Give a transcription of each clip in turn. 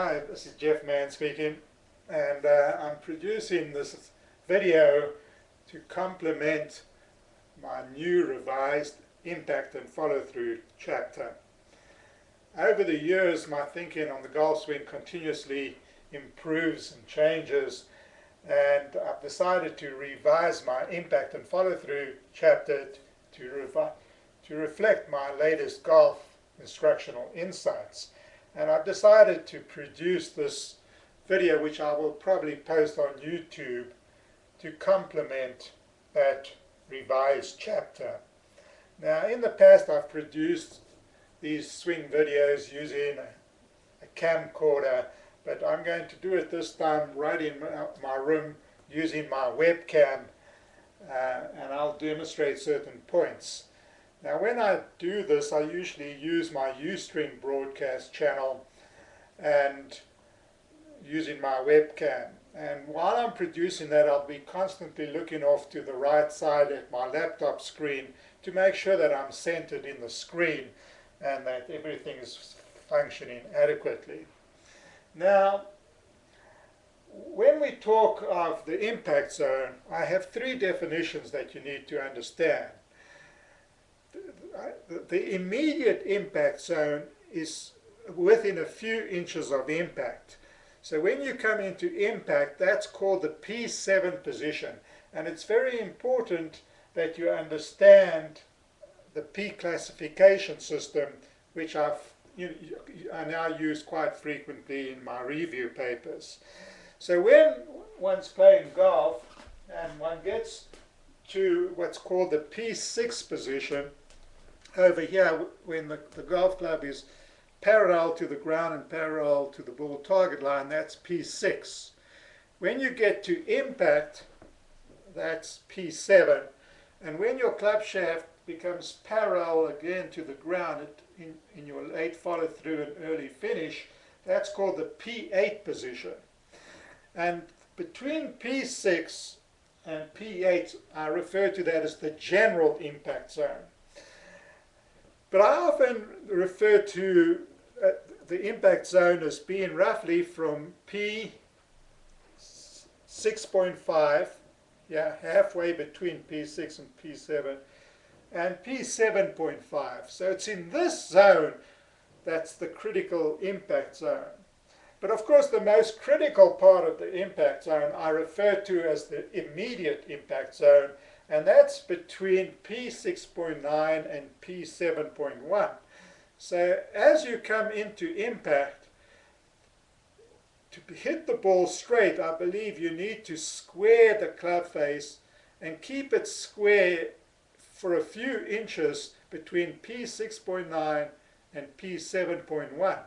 Hi, this is Jeff Mann speaking, and I'm producing this video to complement my new revised impact and follow-through chapter. Over the years, my thinking on the golf swing continuously improves and changes, and I've decided to revise my impact and follow-through chapter to reflect my latest golf instructional insights. And I've decided to produce this video, which I will probably post on YouTube, to complement that revised chapter. Now, in the past, I've produced these swing videos using a camcorder, but I'm going to do it this time right in my room using my webcam, and I'll demonstrate certain points. Now, when I do this, I usually use my Ustream broadcast channel and using my webcam. And while I'm producing that, I'll be constantly looking off to the right side at my laptop screen to make sure that I'm centered in the screen and that everything is functioning adequately. Now, when we talk of the impact zone, I have three definitions that you need to understand. The immediate impact zone is within a few inches of impact. So when you come into impact, that's called the P7 position. And it's very important that you understand the P classification system, which I now use quite frequently in my review papers. So when one's playing golf and one gets to what's called the P6 position, over here, when the golf club is parallel to the ground and parallel to the ball target line, that's P6. When you get to impact, that's P7. And when your club shaft becomes parallel again to the ground in your late follow-through and early finish, that's called the P8 position. And between P6 and P8, I refer to that as the general impact zone. But I often refer to the impact zone as being roughly from P6.5, halfway between P6 and P7, and P7.5. So it's in this zone that's the critical impact zone. But of course, the most critical part of the impact zone I refer to as the immediate impact zone, and that's between P6.9 and P7.1. So as you come into impact, to hit the ball straight, I believe you need to square the club face and keep it square for a few inches between P6.9 and P7.1.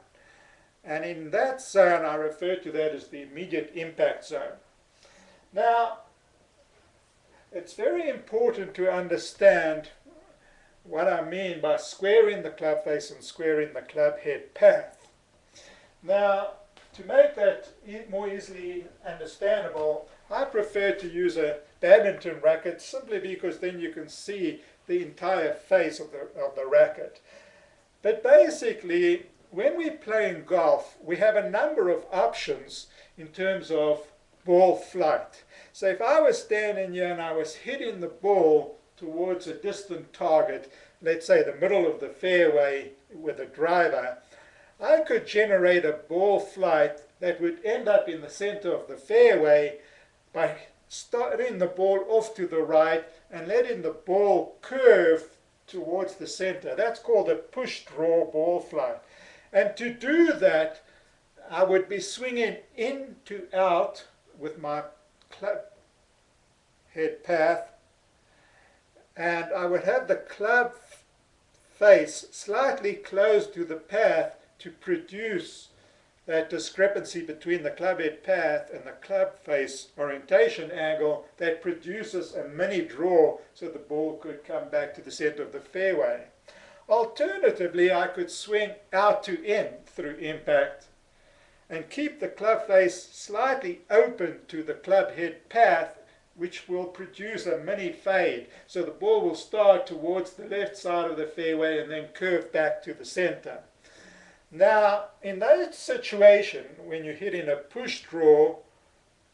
And in that zone, I refer to that as the immediate impact zone. Now, it's very important to understand what I mean by squaring the club face and squaring the club head path. Now, to make that more easily understandable, I prefer to use a badminton racket simply because then you can see the entire face of the racket. But basically, when we're playing golf, we have a number of options in terms of ball flight. So if I was standing here and I was hitting the ball towards a distant target, let's say the middle of the fairway with a driver, I could generate a ball flight that would end up in the center of the fairway by starting the ball off to the right and letting the ball curve towards the center. That's called a push-draw ball flight. And to do that, I would be swinging in to out with my club head path, and I would have the club face slightly close to the path to produce that discrepancy between the club head path and the club face orientation angle that produces a mini draw so the ball could come back to the center of the fairway. Alternatively, I could swing out to in through impact and keep the club face slightly open to the club head path, which will produce a mini fade. So the ball will start towards the left side of the fairway and then curve back to the center. Now, in that situation, when you're hitting a push draw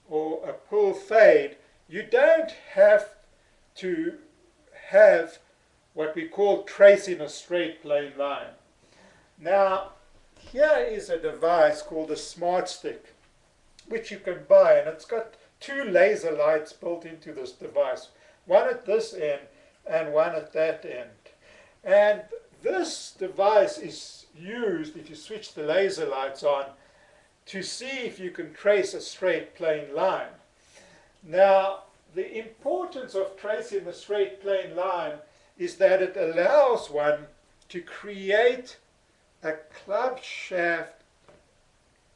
or a pull fade, you don't have to have what we call tracing a straight plane line. Now, here is a device called a Smart Stick, which you can buy, and it's got two laser lights built into this device, one at this end and one at that end. And this device is used, if you switch the laser lights on, to see if you can trace a straight plane line. Now, the importance of tracing the straight plane line is that it allows one to create a club shaft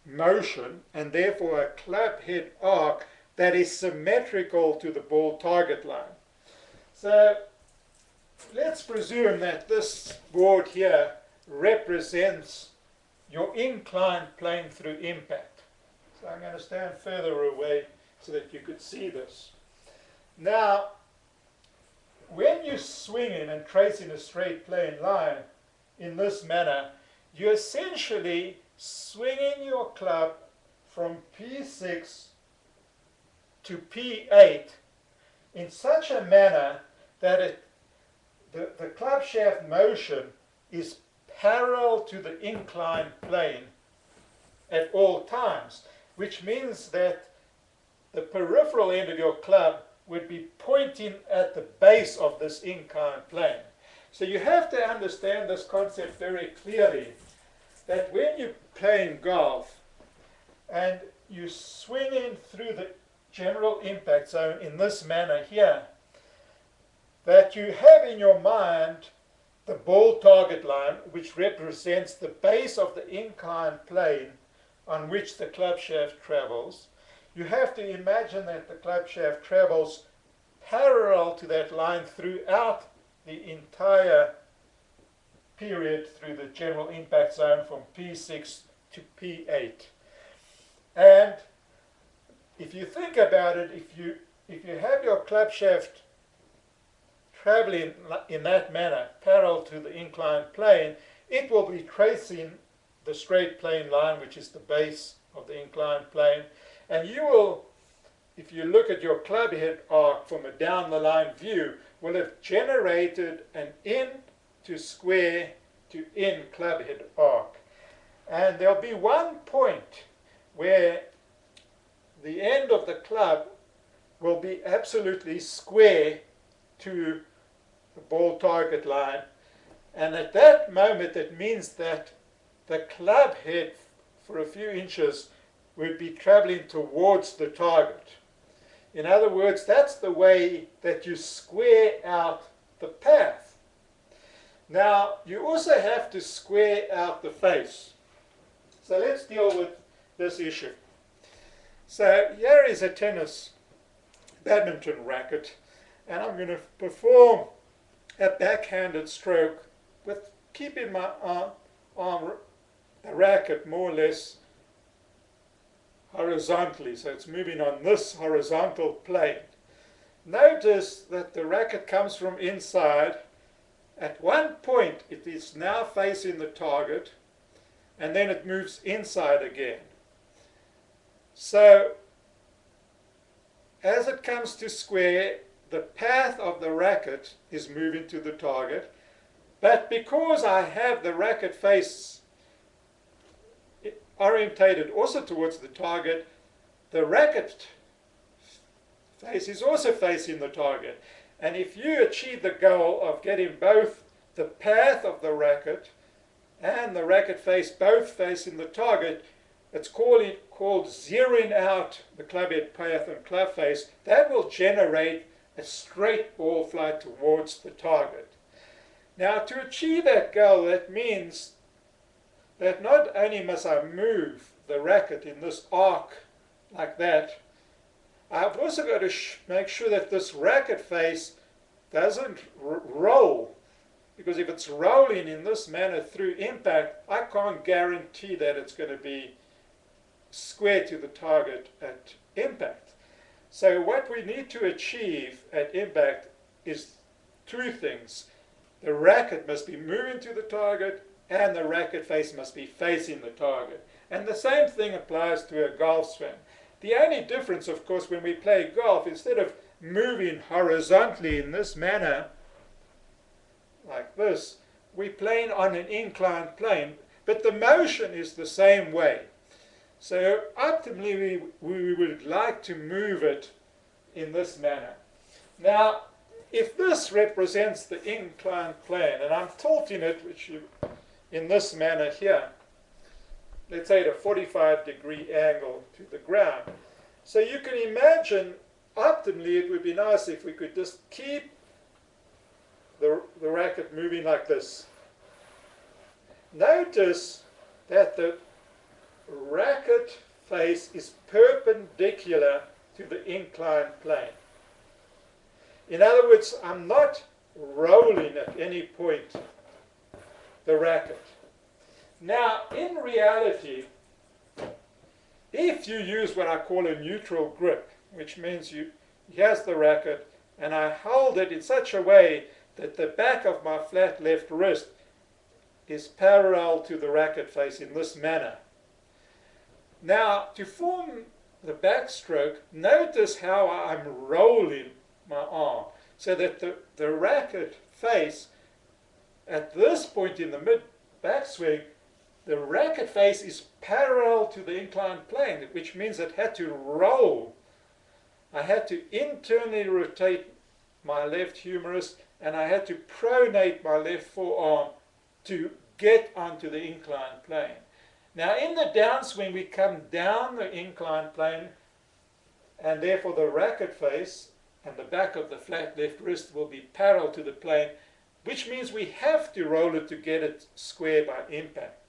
motion and therefore a club head arc that is symmetrical to the ball target line. So let's presume that this board here represents your inclined plane through impact. So I'm going to stand further away so that you could see this. Now, when you're swinging and tracing a straight plane line in this manner, you're essentially swinging your club from P6 to P8 in such a manner that the club shaft motion is parallel to the inclined plane at all times, which means that the peripheral end of your club would be pointing at the base of this inclined plane. So you have to understand this concept very clearly, that when you're playing golf and you're swinging through the general impact zone in this manner here, that you have in your mind the ball target line, which represents the base of the inclined plane on which the club shaft travels. You have to imagine that the club shaft travels parallel to that line throughout the entire period through the general impact zone from P6 to P8. And if you think about it, if you have your club shaft traveling in that manner, parallel to the inclined plane, it will be tracing the straight plane line, which is the base of the inclined plane. And you will, if you look at your club head arc from a down the line view, will have generated an in to square to in club head arc. And there'll be one point where the end of the club will be absolutely square to the ball target line, and at that moment it means that the club head for a few inches would be traveling towards the target. In other words, that's the way that you square out the path. Now, you also have to square out the face. So let's deal with this issue. So here is a badminton racket, and I'm going to perform a backhanded stroke with keeping my arm the racket more or less horizontally, so it's moving on this horizontal plane. Notice that the racket comes from inside. At one point it is now facing the target, and then it moves inside again. So as it comes to square, the path of the racket is moving to the target, but because I have the racket face orientated also towards the target, the racket face is also facing the target. And if you achieve the goal of getting both the path of the racket and the racket face both facing the target, it's called zeroing out the club head path and club face. That will generate a straight ball flight towards the target. Now, to achieve that goal, that means that not only must I move the racket in this arc like that, I've also got to make sure that this racket face doesn't roll, because if it's rolling in this manner through impact, I can't guarantee that it's going to be square to the target at impact. So what we need to achieve at impact is two things. The racket must be moving to the target, and the racket face must be facing the target. And the same thing applies to a golf swing. The only difference, of course, when we play golf, instead of moving horizontally in this manner, like this, we're playing on an inclined plane, but the motion is the same way. So optimally, we would like to move it in this manner. Now, if this represents the inclined plane, and I'm tilting it in this manner here, let's say at a 45-degree angle to the ground. So you can imagine, optimally, it would be nice if we could just keep the racket moving like this. Notice that the racket face is perpendicular to the inclined plane. In other words, I'm not rolling at any point the racket. Now, in reality, if you use what I call a neutral grip, which means here's the racket, and I hold it in such a way that the back of my flat left wrist is parallel to the racket face in this manner. Now, to form the backstroke, notice how I'm rolling my arm so that the racket face at this point in the mid backswing, the racket face is parallel to the inclined plane, which means it had to roll. I had to internally rotate my left humerus, and I had to pronate my left forearm to get onto the inclined plane. Now in the downswing, we come down the inclined plane, and therefore the racket face and the back of the flat left wrist will be parallel to the plane, which means we have to roll it to get it square by impact.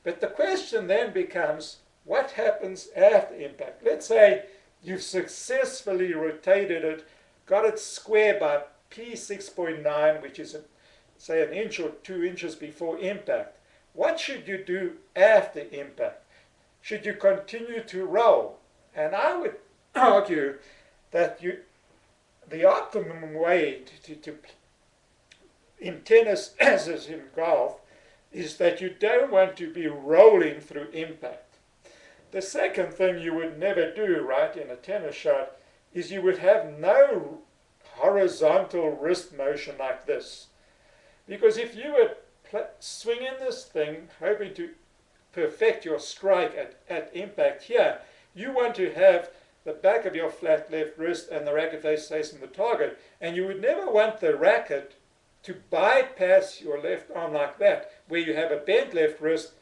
But the question then becomes, what happens after impact? Let's say you've successfully rotated it, got it square by P6.9, which is, say, an inch or 2 inches before impact. What should you do after impact? Should you continue to roll? And I would argue that the optimum way in tennis, as is in golf, is that you don't want to be rolling through impact. The second thing you would never do, right, in a tennis shot, is you would have no horizontal wrist motion like this. Because if you were swinging this thing, hoping to perfect your strike at impact here, you want to have the back of your flat left wrist and the racket face facing the target. And you would never want the racket to bypass your left arm like that, where you have a bent left wrist,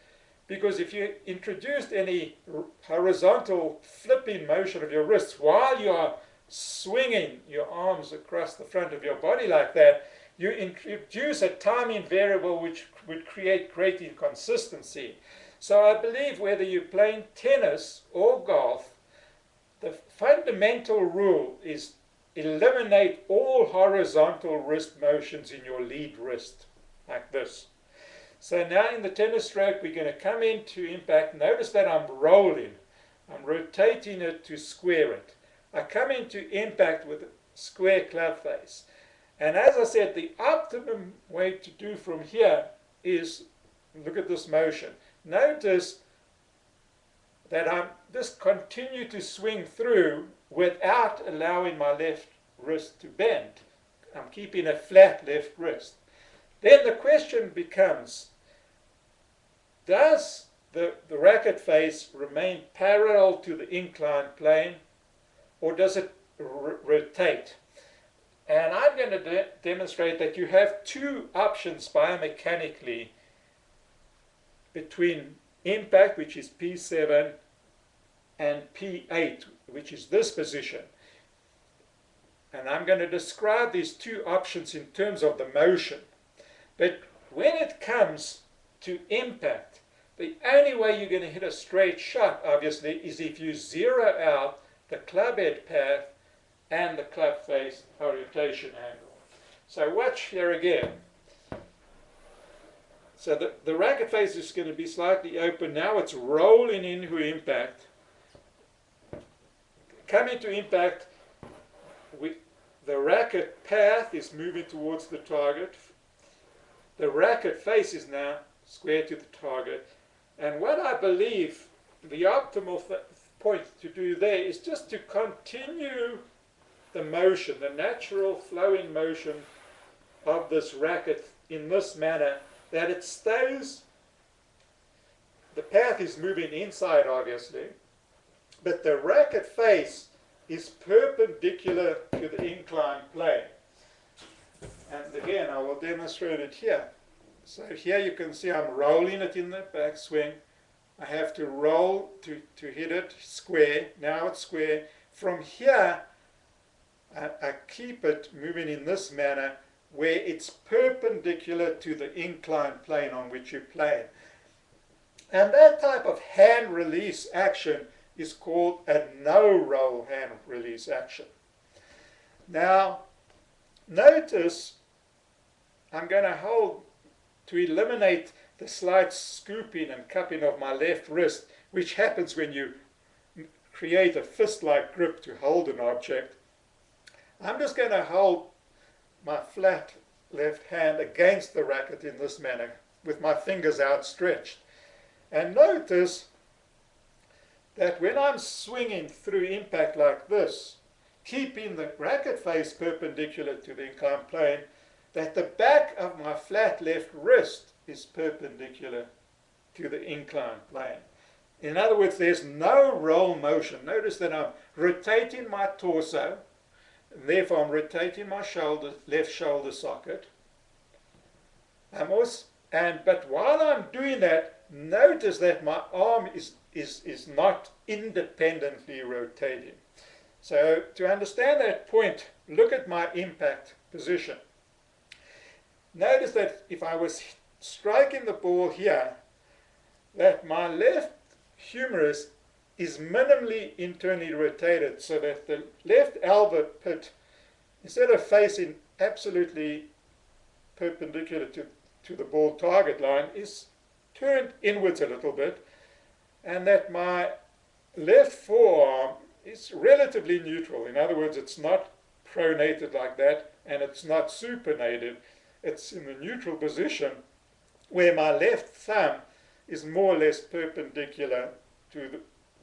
because if you introduced any horizontal flipping motion of your wrists while you are swinging your arms across the front of your body like that, you introduce a timing variable which would create great inconsistency. So I believe whether you're playing tennis or golf, the fundamental rule is eliminate all horizontal wrist motions in your lead wrist, like this. So now in the tennis stroke, we're going to come into impact. Notice that I'm rolling. I'm rotating it to square it. I come into impact with a square club face. And as I said, the optimum way to do from here is, look at this motion. Notice that I'm just continue to swing through without allowing my left wrist to bend. I'm keeping a flat left wrist. Then the question becomes, does the racket face remain parallel to the inclined plane, or does it rotate? And I'm going to demonstrate that you have two options biomechanically between impact, which is P7, and P8, which is this position. And I'm going to describe these two options in terms of the motion. But when it comes to impact, the only way you're going to hit a straight shot, obviously, is if you zero out the club head path and the club face orientation angle. So watch here again. So the racket face is going to be slightly open. Now it's rolling into impact. Coming to impact, the racket path is moving towards the target. The racket face is now square to the target. And what I believe the optimal point to do there is just to continue the motion, the natural flowing motion of this racket in this manner, that it stays, the path is moving inside obviously, but the racket face is perpendicular to the inclined plane. And again, I will demonstrate it here. So here you can see I'm rolling it in the backswing. I have to roll to hit it square. Now it's square. From here, I keep it moving in this manner where it's perpendicular to the inclined plane on which you're playing. And that type of hand release action is called a no-roll hand release action. Now, notice I'm going to hold to eliminate the slight scooping and cupping of my left wrist, which happens when you create a fist-like grip to hold an object. I'm just going to hold my flat left hand against the racket in this manner with my fingers outstretched. And notice that when I'm swinging through impact like this, keeping the racket face perpendicular to the inclined plane, that the back of my flat left wrist is perpendicular to the inclined plane. In other words, there's no roll motion. Notice that I'm rotating my torso, and therefore I'm rotating my left shoulder socket. But while I'm doing that, notice that my arm is not independently rotating. So to understand that point, look at my impact position. Notice that if I was striking the ball here, that my left humerus is minimally internally rotated, so that the left elbow pit, instead of facing absolutely perpendicular to the ball target line, is turned inwards a little bit, and that my left forearm is relatively neutral. In other words, it's not pronated like that, and it's not supinated. It's in the neutral position where my left thumb is more or less perpendicular to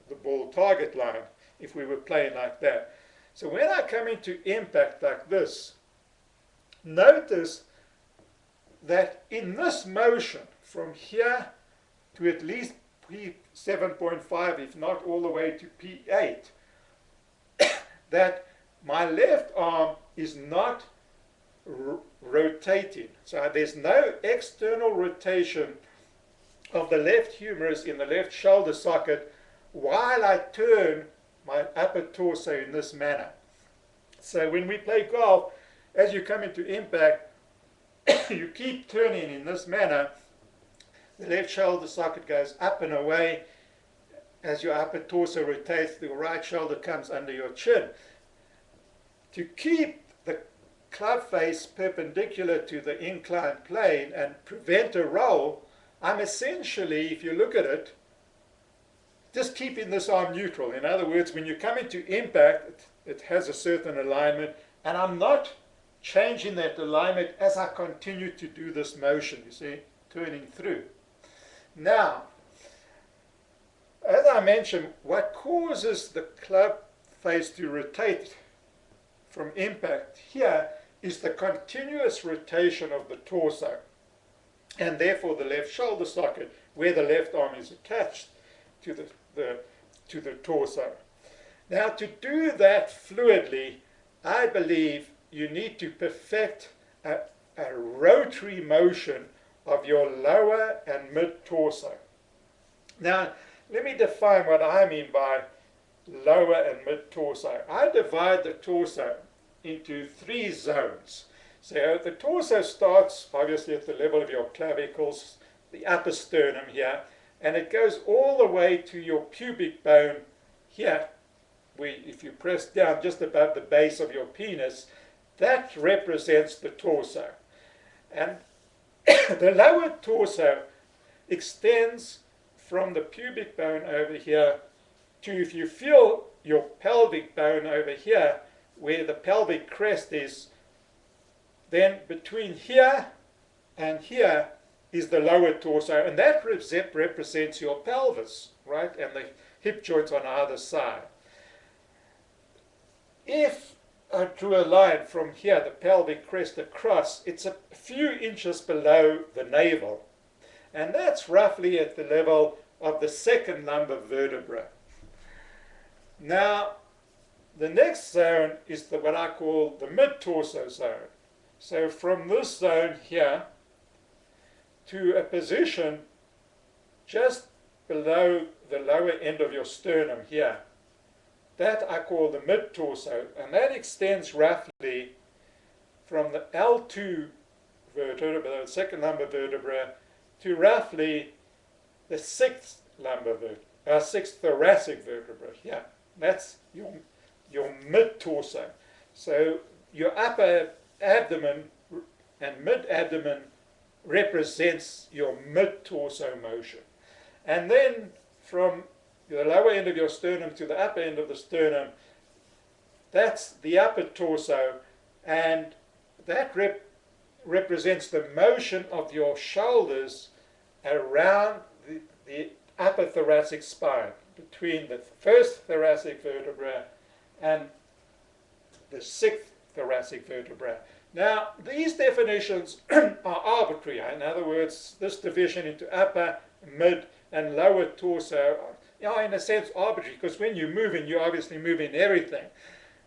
the ball target line, if we were playing like that. So when I come into impact like this, notice that in this motion, from here to at least P7.5, if not all the way to P8, that my left arm is not rotating. So there's no external rotation of the left humerus in the left shoulder socket while I turn my upper torso in this manner. So when we play golf, as you come into impact, you keep turning in this manner. The left shoulder socket goes up and away. As your upper torso rotates, the right shoulder comes under your chin. To keep the club face perpendicular to the inclined plane and prevent a roll, I'm essentially, if you look at it, just keeping this arm neutral. In other words, when you come into impact, it has a certain alignment, and I'm not changing that alignment as I continue to do this motion, you see, turning through. Now, as I mentioned, what causes the club face to rotate from impact here is the continuous rotation of the torso, and therefore the left shoulder socket, where the left arm is attached to the torso. Now, to do that fluidly, I believe you need to perfect a rotary motion of your lower and mid torso. Now, let me define what I mean by lower and mid torso. I divide the torso into 3 zones. So the torso starts obviously at the level of your clavicles, the upper sternum here, and it goes all the way to your pubic bone here, where if you press down just above the base of your penis, that represents the torso. And the lower torso extends from the pubic bone over here to, if you feel your pelvic bone over here, where the pelvic crest is, then between here and here is the lower torso, and that represents your pelvis, right, and the hip joints on either side. If I drew a line from here, the pelvic crest across, it's a few inches below the navel, and that's roughly at the level of the second lumbar vertebra. Now, the next zone is what I call the mid-torso zone. So from this zone here to a position just below the lower end of your sternum here, that I call the mid-torso, and that extends roughly from the L2 vertebra, the second lumbar vertebra, to roughly the sixth thoracic vertebra. Yeah, that's your mid-torso. So your upper abdomen and mid-abdomen represents your mid-torso motion. And then from the lower end of your sternum to the upper end of the sternum, that's the upper torso, and that represents the motion of your shoulders around the upper thoracic spine, between the first thoracic vertebra and the sixth thoracic vertebra. Now, these definitions are arbitrary. In other words, this division into upper, mid, and lower torso are in a sense arbitrary, because when you're moving, you're obviously moving everything.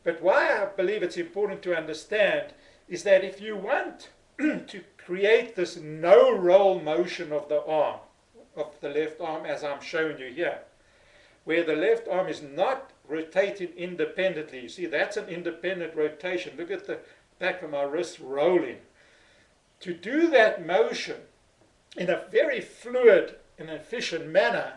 But why I believe it's important to understand is that if you want to create this no-roll motion of the arm, of the left arm, as I'm showing you here, where the left arm is not rotating independently. You see, that's an independent rotation. Look at the back of my wrist rolling. To do that motion in a very fluid and efficient manner,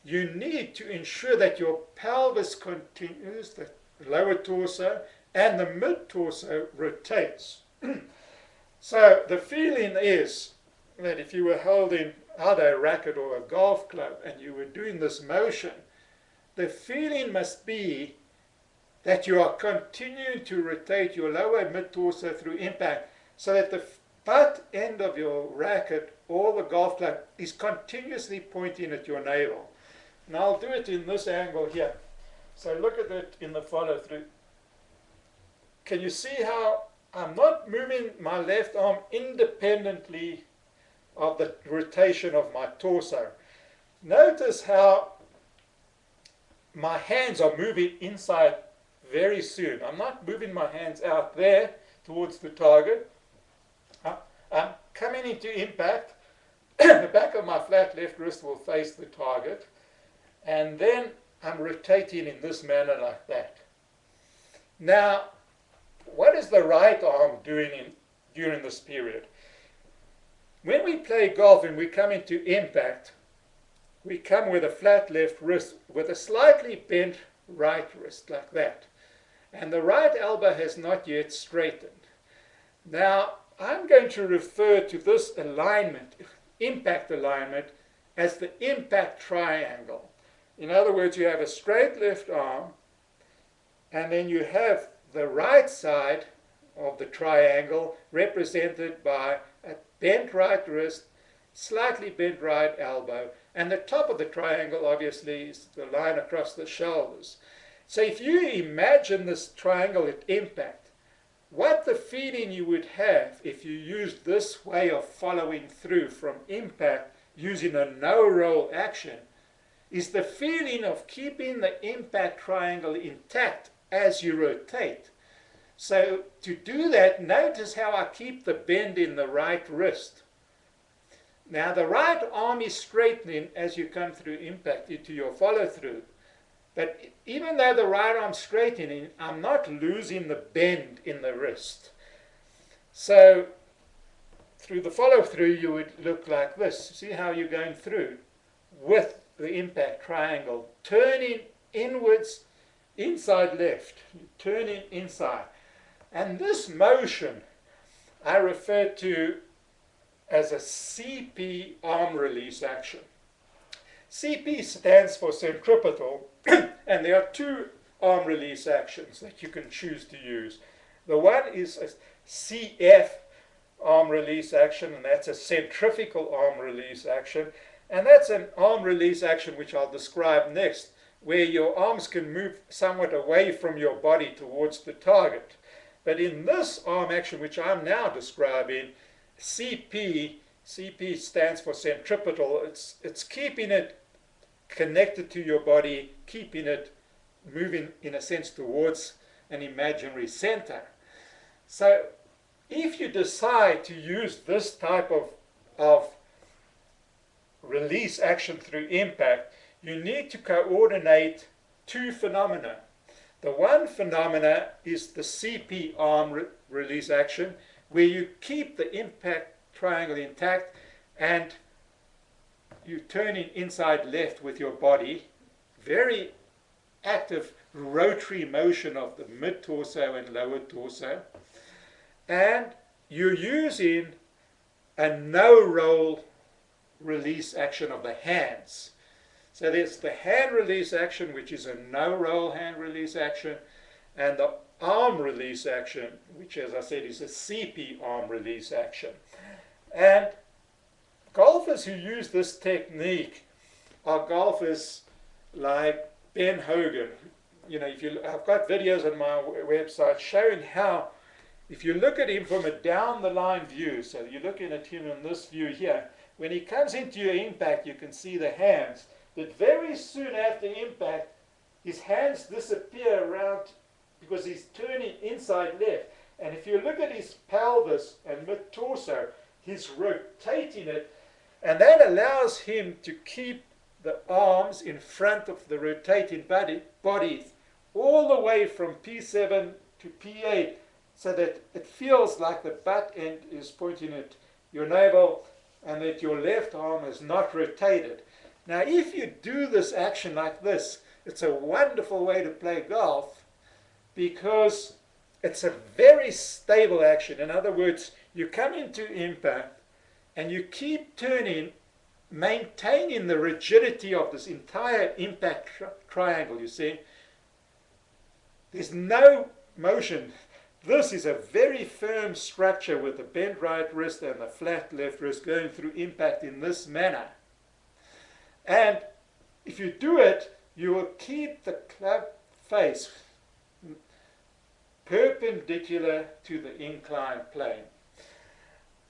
you need to ensure that your pelvis continues, the lower torso, and the mid-torso rotates. So the feeling is that if you were holding out a racket or a golf club and you were doing this motion, the feeling must be that you are continuing to rotate your lower mid-torso through impact, so that the butt end of your racket or the golf club is continuously pointing at your navel. And I'll do it in this angle here. So look at it in the follow-through. Can you see how I'm not moving my left arm independently of the rotation of my torso? Notice how my hands are moving inside very soon. I'm not moving my hands out there towards the target. I'm coming into impact. The back of my flat left wrist will face the target. And then I'm rotating in this manner like that. Now, what is the right arm doing during this period? When we play golf and we come into impact, we come with a flat left wrist with a slightly bent right wrist like that. And the right elbow has not yet straightened. Now, I'm going to refer to this alignment, impact alignment, as the impact triangle. In other words, you have a straight left arm, and then you have the right side of the triangle represented by a bent right wrist, slightly bent right elbow, and the top of the triangle obviously is the line across the shoulders. So if you imagine this triangle at impact, what the feeling you would have if you used this way of following through from impact using a no-roll action is the feeling of keeping the impact triangle intact as you rotate. So to do that, notice how I keep the bend in the right wrist. Now the right arm is straightening as you come through impact into your follow-through. But even though the right arm's straightening, I'm not losing the bend in the wrist. So through the follow-through, you would look like this. See how you're going through with the impact triangle, turning inwards, inside left, turning inside. And this motion I refer to as a CP arm release action. CP stands for centripetal, and there are two arm release actions that you can choose to use. The one is a CF, arm release action, and that's a centrifugal arm release action. And that's an arm release action which I'll describe next, where your arms can move somewhat away from your body towards the target. But in this arm action, which I'm now describing, CP stands for centripetal. It's keeping it connected to your body, keeping it moving, in a sense, towards an imaginary center. So if you decide to use this type of release action through impact, you need to coordinate two phenomena. The one phenomena is the CP arm release action, where you keep the impact triangle intact and you turn in inside left with your body, very active rotary motion of the mid-torso and lower torso, and you're using a no-roll release action of the hands. So there's the hand release action, which is a no-roll hand release action, and the arm release action, which, as I said, is a CP arm release action. And golfers who use this technique are golfers like Ben Hogan. You know, I've got videos on my website showing how, if you look at him from a down-the-line view, so you're looking at him in this view here, when he comes into your impact, you can see the hands. But very soon after impact, his hands disappear around because he's turning inside left. And if you look at his pelvis and mid-torso, he's rotating it, and that allows him to keep the arms in front of the rotating body all the way from P7 to P8, so that it feels like the butt end is pointing at your navel and that your left arm is not rotated. Now, if you do this action like this, it's a wonderful way to play golf because it's a very stable action. In other words, you come into impact and you keep turning, maintaining the rigidity of this entire impact triangle, you see. There's no motion. This is a very firm structure with the bent right wrist and the flat left wrist going through impact in this manner. And if you do it, you will keep the club face perpendicular to the inclined plane.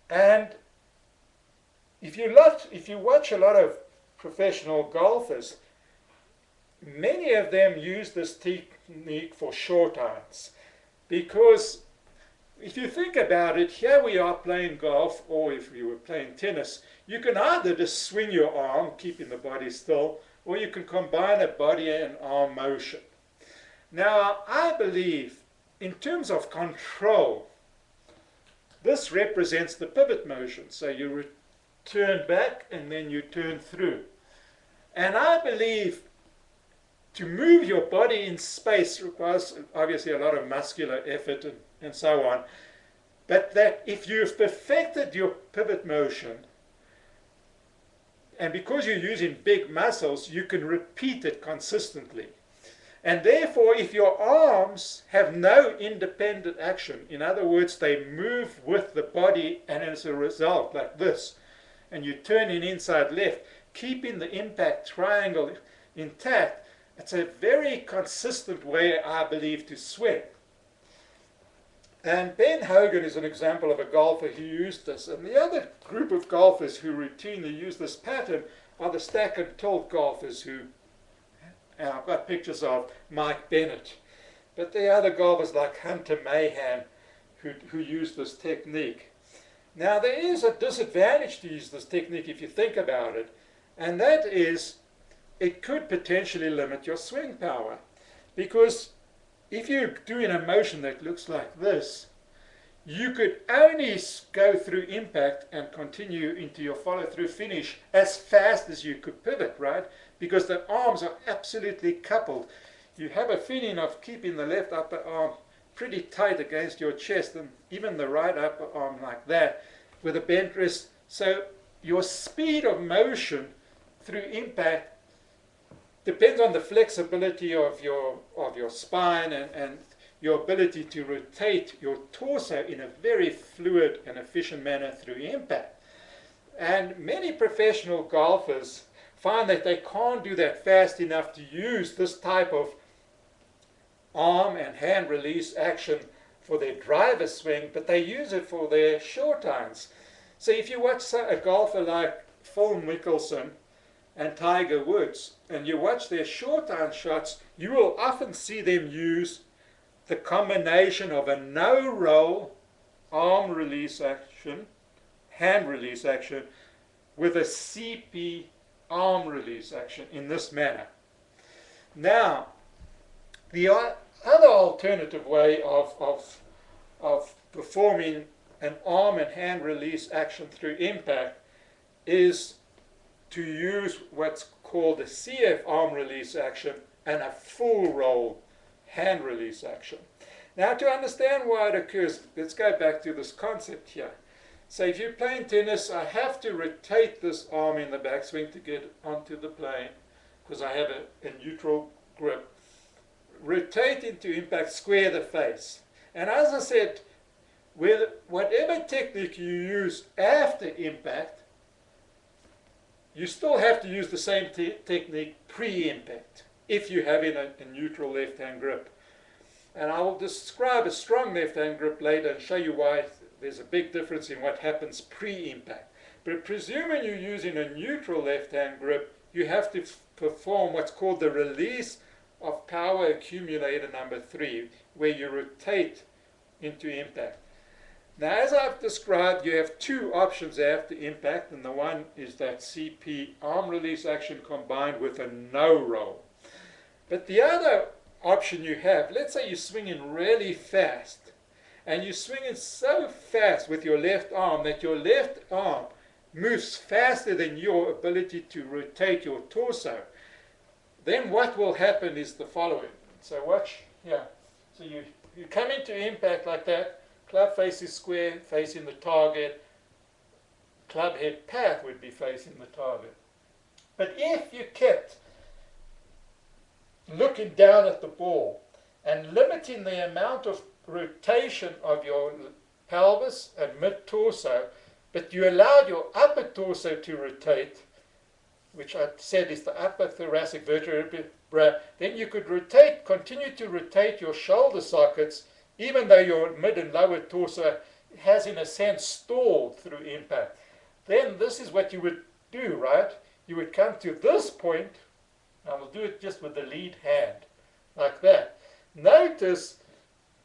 And if you watch a lot of professional golfers, many of them use this technique for short irons. Because if you think about it, here we are playing golf, or if you were playing tennis, you can either just swing your arm, keeping the body still, or you can combine a body and arm motion. Now, I believe, in terms of control, this represents the pivot motion. So you turn back and then you turn through. And I believe to move your body in space requires obviously a lot of muscular effort and so on. But that if you've perfected your pivot motion, and because you're using big muscles, you can repeat it consistently. And therefore, if your arms have no independent action, in other words, they move with the body, and as a result, like this, and you turn in inside left, keeping the impact triangle intact, it's a very consistent way, I believe, to swing. And Ben Hogan is an example of a golfer who used this. And the other group of golfers who routinely use this pattern are the stack and tilt golfers who, and I've got pictures of Mike Bennett. But there are other golfers like Hunter Mahan who use this technique. Now, there is a disadvantage to use this technique if you think about it, and that is it could potentially limit your swing power. Because if you're doing a motion that looks like this, you could only go through impact and continue into your follow-through finish as fast as you could pivot, right? Because the arms are absolutely coupled. You have a feeling of keeping the left upper arm pretty tight against your chest, and even the right upper arm like that with a bent wrist. So your speed of motion through impact depends on the flexibility of your spine and your ability to rotate your torso in a very fluid and efficient manner through impact. And many professional golfers find that they can't do that fast enough to use this type of arm and hand release action for their driver swing, but they use it for their short irons. So if you watch a golfer like Phil Mickelson and Tiger Woods, and you watch their short iron shots, you will often see them use the combination of a no-roll arm release action, hand release action, with a CP arm release action in this manner. Now, the other alternative way of performing an arm and hand release action through impact is to use what's called a CF arm release action and a full roll hand release action. Now, to understand why it occurs, let's go back to this concept here. So if you're playing tennis, I have to rotate this arm in the backswing to get onto the plane because I have a neutral grip. Rotate into impact, square the face. And as I said, with whatever technique you use after impact, you still have to use the same technique pre-impact if you're having a neutral left-hand grip. And I will describe a strong left-hand grip later and show you why there's a big difference in what happens pre-impact. But presuming you're using a neutral left-hand grip, you have to perform what's called the release of power accumulator number 3, where you rotate into impact. Now, as I've described, you have two options after impact, and the one is that CP arm release action combined with a no-roll. But the other option you have, let's say you're swinging really fast, and you're swinging so fast with your left arm that your left arm moves faster than your ability to rotate your torso. Then what will happen is the following. So watch here. So you come into impact like that. Club face is square, facing the target. Club head path would be facing the target. But if you kept looking down at the ball and limiting the amount of rotation of your pelvis and mid-torso, but you allowed your upper torso to rotate, which I said is the upper thoracic vertebra, then you could continue to rotate your shoulder sockets, even though your mid and lower torso has, in a sense, stalled through impact. Then this is what you would do, right? You would come to this point, and I'll do it just with the lead hand, like that. Notice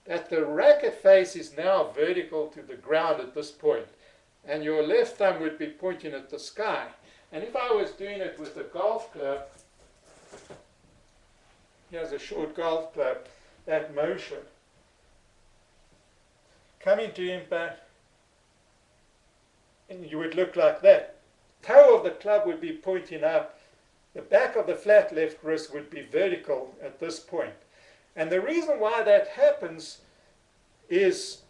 that the racket face is now vertical to the ground at this point, and your left thumb would be pointing at the sky. And if I was doing it with a golf club, here's a short golf club, that motion. Coming to impact, and you would look like that. Toe of the club would be pointing up. The back of the flat left wrist would be vertical at this point. And the reason why that happens is,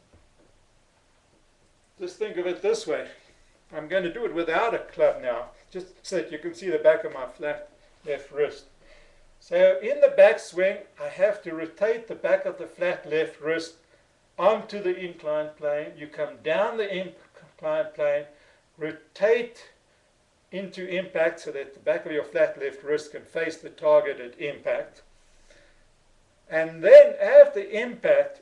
just think of it this way. I'm going to do it without a club now, just so that you can see the back of my flat left wrist. So in the backswing, I have to rotate the back of the flat left wrist onto the inclined plane. You come down the inclined plane, rotate into impact so that the back of your flat left wrist can face the target at impact. And then after impact,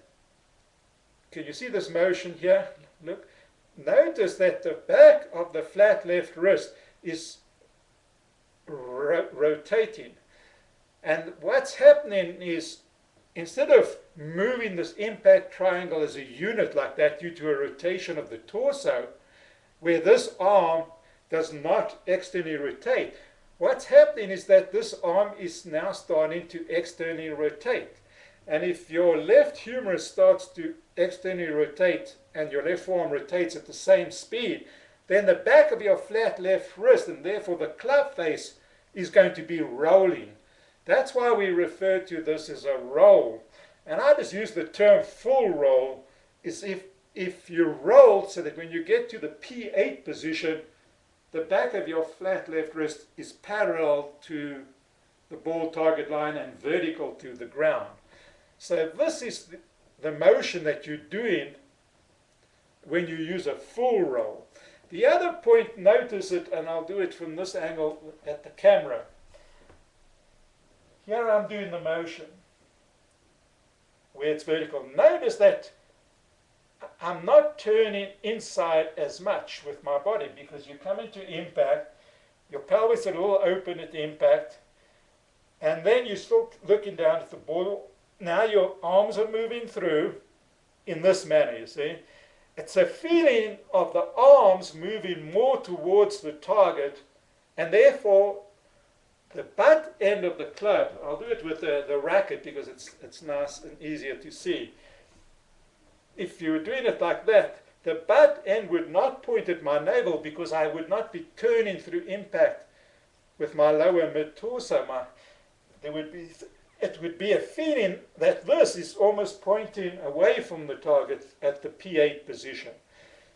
can you see this motion here? Look. Notice that the back of the flat left wrist is rotating. And what's happening is, instead of moving this impact triangle as a unit like that due to a rotation of the torso, where this arm does not externally rotate, what's happening is that this arm is now starting to externally rotate. And if your left humerus starts to externally rotate and your left forearm rotates at the same speed, then the back of your flat left wrist, and therefore the club face, is going to be rolling. That's why we refer to this as a roll. And I just use the term full roll, is if you roll so that when you get to the P8 position, the back of your flat left wrist is parallel to the ball target line and vertical to the ground. So this is the motion that you're doing when you use a full roll. The other point, notice it, and I'll do it from this angle at the camera. Here I'm doing the motion where it's vertical. Notice that I'm not turning inside as much with my body because you come into impact, your pelvis is all open at impact, and then you're still looking down at the ball. Now your arms are moving through in this manner, you see. It's a feeling of the arms moving more towards the target, and therefore the butt end of the club, I'll do it with the racket because it's nice and easier to see. If you were doing it like that, the butt end would not point at my navel because I would not be turning through impact with my lower mid-torso. It would be a feeling that this is almost pointing away from the target at the P8 position.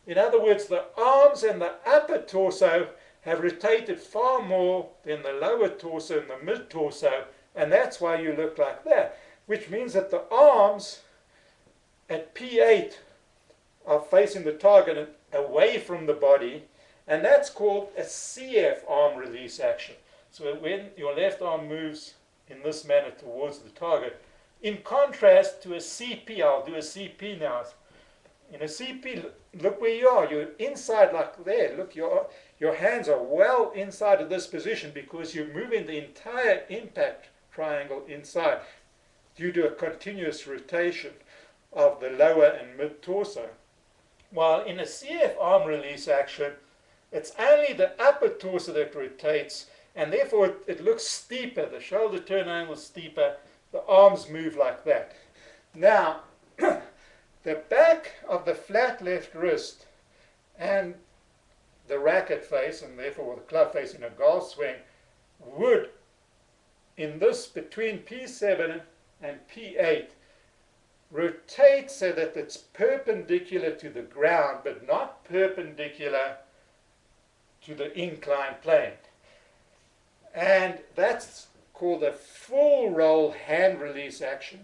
In other words, the arms and the upper torso have rotated far more than the lower torso and the mid-torso, and that's why you look like that, which means that the arms at P8 are facing the target and away from the body, and that's called a CF arm release action. So when your left arm moves in this manner towards the target, in contrast to a CP, I'll do a CP now. In a CP, look where you are. You're inside like there. Look, your hands are well inside of this position because you're moving the entire impact triangle inside due to a continuous rotation of the lower and mid-torso. While in a CF arm release action, it's only the upper torso that rotates, and therefore it looks steeper. The shoulder turn angle is steeper. The arms move like that. Now, the back of the flat left wrist and the racket face, and therefore the club face in a golf swing, would, in this between P7 and P8, rotate so that it's perpendicular to the ground, but not perpendicular to the inclined plane. And that's called a full roll hand release action.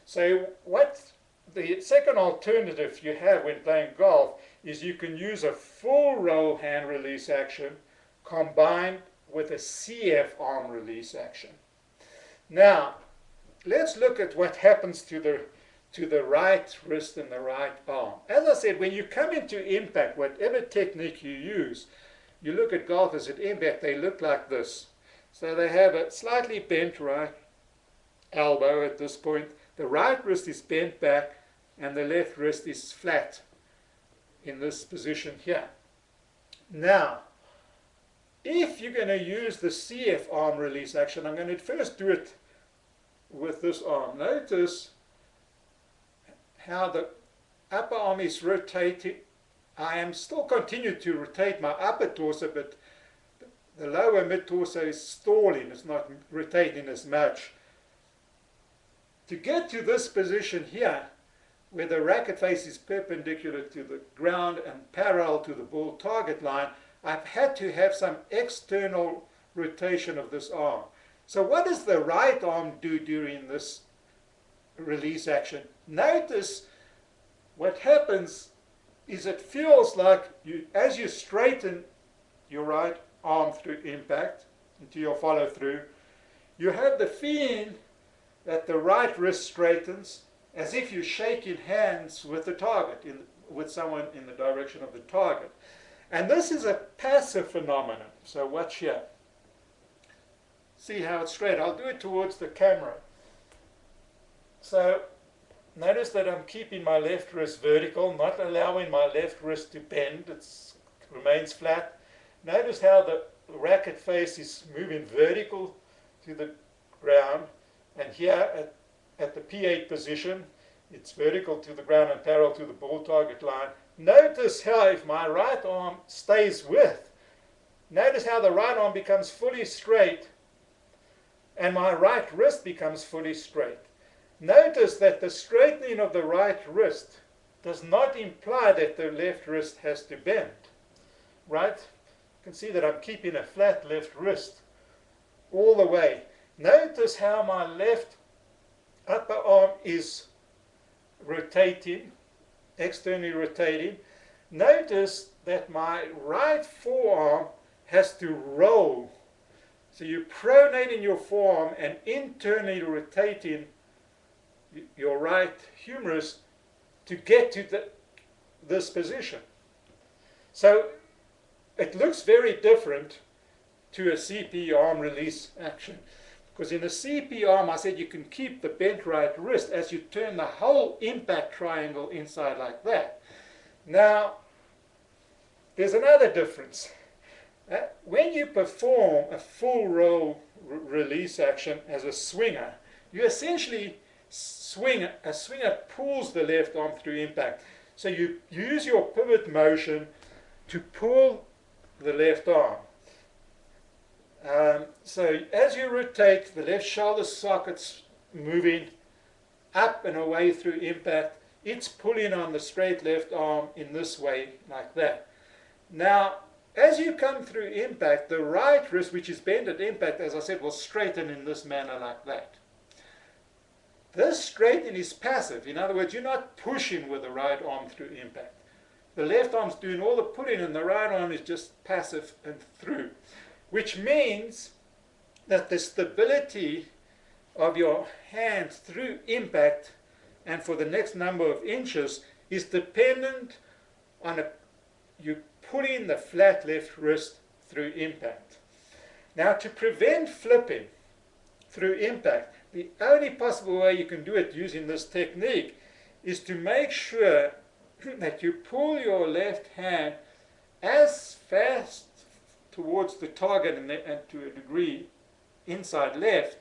So what the second alternative you have when playing golf is you can use a full roll hand release action combined with a CF arm release action. Now, let's look at what happens to the right wrist and the right arm. As I said, when you come into impact, whatever technique you use, you look at golfers at impact, they look like this. So they have a slightly bent right elbow at this point. The right wrist is bent back and the left wrist is flat in this position here. Now, if you're going to use the CF arm release action, I'm going to first do it with this arm. Notice how the upper arm is rotating. I am still continuing to rotate my upper torso, but the lower mid-torso is stalling. It's not rotating as much. To get to this position here, where the racket face is perpendicular to the ground and parallel to the ball target line, I've had to have some external rotation of this arm. So what does the right arm do during this release action? Notice what happens is it feels like as you straighten your right arm through impact into your follow through, you have the feeling that the right wrist straightens as if you're shaking hands with the target, with someone in the direction of the target. And this is a passive phenomenon. So watch here. See how it's straight. I'll do it towards the camera. So notice that I'm keeping my left wrist vertical, not allowing my left wrist to bend. It remains flat. Notice how the racket face is moving vertical to the ground. And here at the P8 position, it's vertical to the ground and parallel to the ball target line. Notice how if my right arm stays with, notice how the right arm becomes fully straight and my right wrist becomes fully straight. Notice that the straightening of the right wrist does not imply that the left wrist has to bend, right? You can see that I'm keeping a flat left wrist all the way. Notice how my left upper arm is rotating, externally rotating, notice that my right forearm has to roll. So you pronate in your forearm and internally rotating your right humerus to get to this position. So it looks very different to a CP arm release action. Because in a CP arm, I said you can keep the bent right wrist as you turn the whole impact triangle inside like that. Now, there's another difference. When you perform a full roll release action as a swinger, you essentially swing. A swinger pulls the left arm through impact. So you use your pivot motion to pull the left arm. So as you rotate, the left shoulder socket's moving up and away through impact. It's pulling on the straight left arm in this way, like that. Now, as you come through impact, the right wrist, which is bent at impact, as I said, will straighten in this manner like that. This straighten is passive. In other words, you're not pushing with the right arm through impact. The left arm's doing all the pulling and the right arm is just passive and through. Which means that the stability of your hands through impact and for the next number of inches is dependent on you pulling the flat left wrist through impact. Now, to prevent flipping through impact, the only possible way you can do it using this technique is to make sure that you pull your left hand as fast towards the target and to a degree inside left,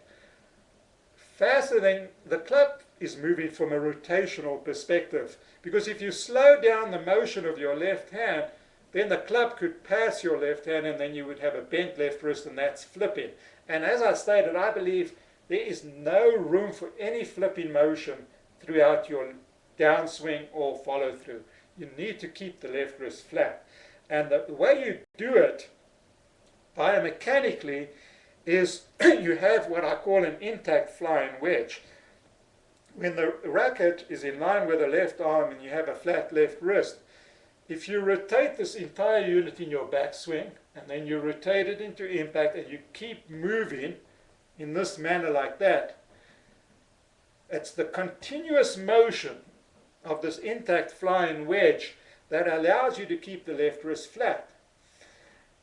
faster than the club is moving from a rotational perspective. Because if you slow down the motion of your left hand, then the club could pass your left hand and then you would have a bent left wrist, and that's flipping. And as I stated, I believe there is no room for any flipping motion throughout your downswing or follow through. You need to keep the left wrist flat. And the way you do it biomechanically is you have what I call an intact flying wedge. When the racket is in line with the left arm and you have a flat left wrist, if you rotate this entire unit in your backswing and then you rotate it into impact and you keep moving in this manner like that, it's the continuous motion of this intact flying wedge that allows you to keep the left wrist flat.